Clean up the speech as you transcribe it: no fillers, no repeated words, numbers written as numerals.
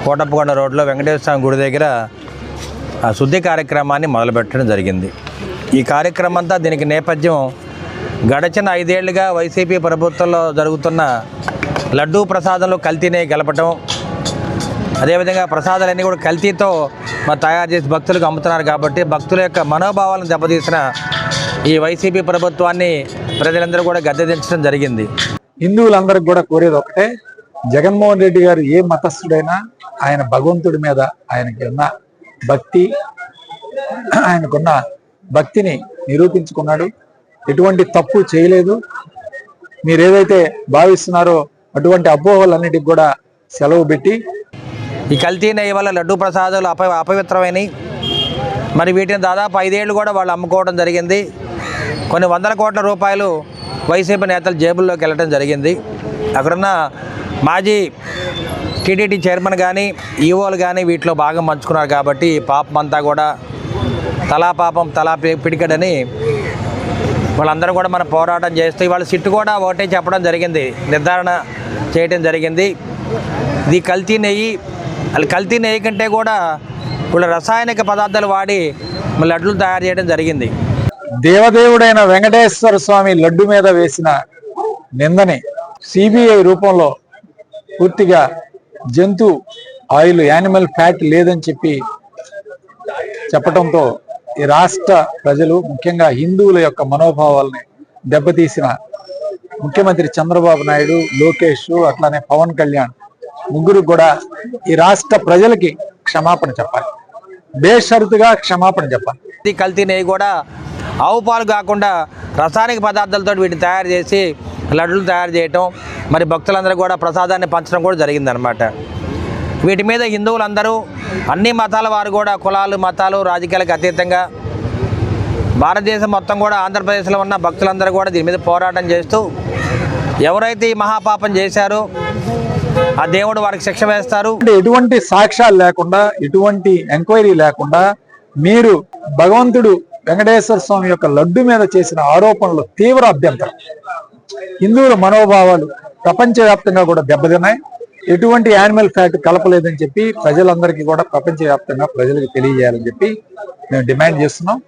కోటప్పకొండ రోడ్లో వెంకటేశ్వర స్వామి గుడి దగ్గర ఆ శుద్ధి కార్యక్రమాన్ని మొదలుపెట్టడం జరిగింది. ఈ కార్యక్రమం అంతా దీనికి నేపథ్యం గడచిన 5 ఏళ్లుగా వైసీపీ ప్రభుత్వంలో జరుగుతున్న లడ్డూ ప్రసాదంలో కల్తీనే గెలపటం, అదేవిధంగా ప్రసాదాలన్నీ కూడా కల్తీతో తయారు చేసి భక్తులకు అమ్ముతున్నారు. కాబట్టి భక్తుల యొక్క మనోభావాలను దెబ్బతీసిన ఈ వైసీపీ ప్రభుత్వాన్ని ప్రజలందరూ కూడా గద్దెదించడం జరిగింది. హిందువులందరికీ కూడా కోరేది ఒకటే, జగన్మోహన్ రెడ్డి గారు ఏ మతస్థుడైనా ఆయన భగవంతుడి మీద ఆయనకి ఉన్న భక్తి, ఆయనకున్న భక్తిని నిరూపించుకున్నాడు. ఎటువంటి తప్పు చేయలేదు. మీరు ఏదైతే భావిస్తున్నారో అటువంటి అపోహలన్నిటికి కూడా సెలవు పెట్టి ఈ కల్తీ నెయ్యి వల్ల లడ్డూ ప్రసాదాలు అపవిత్రమైనవి. మరి వీటిని దాదాపు 5 ఏళ్ళు కూడా వాళ్ళు అమ్ముకోవడం జరిగింది. కొన్ని వందల కోట్ల రూపాయలు వైసీపీ నేతల జేబుల్లోకి వెళ్ళడం జరిగింది. అక్కడున్న మాజీ టీటీడీ చైర్మన్ కానీ ఈఓలు కానీ వీటిలో భాగం పంచుకున్నారు. కాబట్టి పాపం అంతా కూడా తలా పాపం తలా పిడికడని వాళ్ళందరూ కూడా మనం పోరాటం చేస్తూ ఇవాళ సిట్టు కూడా ఒకటే చెప్పడం జరిగింది, నిర్ధారణ చేయడం జరిగింది. ఇది కల్తీ నెయ్యి, అది కల్తీ నెయ్యి కంటే కూడా వీళ్ళు రసాయనిక పదార్థాలు వాడి లడ్డూలు తయారు చేయడం జరిగింది. దేవదేవుడైన వెంకటేశ్వర స్వామి లడ్డు మీద వేసిన నిందని సిబిఐ రూపంలో పూర్తిగా జంతు ఆయిల్, యానిమల్ ఫ్యాట్ లేదని చెప్పటంతో ఈ రాష్ట్ర ప్రజలు, ముఖ్యంగా హిందువుల యొక్క మనోభావాలని దెబ్బతీసిన ముఖ్యమంత్రి చంద్రబాబు నాయుడు, లోకేష్, అట్లానే పవన్ కళ్యాణ్ ముగ్గురు కూడా ఈ రాష్ట్ర ప్రజలకి క్షమాపణ చెప్పాలి, బేషరతుగా క్షమాపణ చెప్పాలి. ఈ కల్తీ నెయ్యి కూడా ఆవు పాలు కాకుండా రసాయనిక పదార్థాలతో వీటిని తయారు చేసి లడ్డూలు తయారు చేయటం, మరి భక్తులందరూ కూడా ప్రసాదాన్ని పంచడం కూడా జరిగిందనమాట. వీటి మీద హిందువులందరూ, అన్ని మతాల వారు కూడా, కులాలు మతాలు రాజకీయాలకు అతీతంగా భారతదేశం మొత్తం కూడా ఆంధ్రప్రదేశ్లో ఉన్న భక్తులందరూ కూడా దీని మీద పోరాటం చేస్తూ ఎవరైతే ఈ మహాపాపం చేశారో ఆ దేవుడు వారికి శిక్ష వేస్తారు. ఎటువంటి సాక్ష్యాలు లేకుండా, ఎటువంటి ఎంక్వైరీ లేకుండా మీరు భగవంతుడు వెంకటేశ్వర స్వామి యొక్క లడ్డు మీద చేసిన ఆరోపణలు తీవ్ర అభ్యంతరం. హిందువుల మనోభావాలు ప్రపంచవ్యాప్తంగా కూడా దెబ్బతిన్నాయి. ఎటువంటి యానిమల్ ఫ్యాట్ కలపలేదని చెప్పి ప్రజలందరికీ కూడా ప్రపంచవ్యాప్తంగా ప్రజలకు తెలియజేయాలని చెప్పి మేము డిమాండ్ చేస్తున్నాం.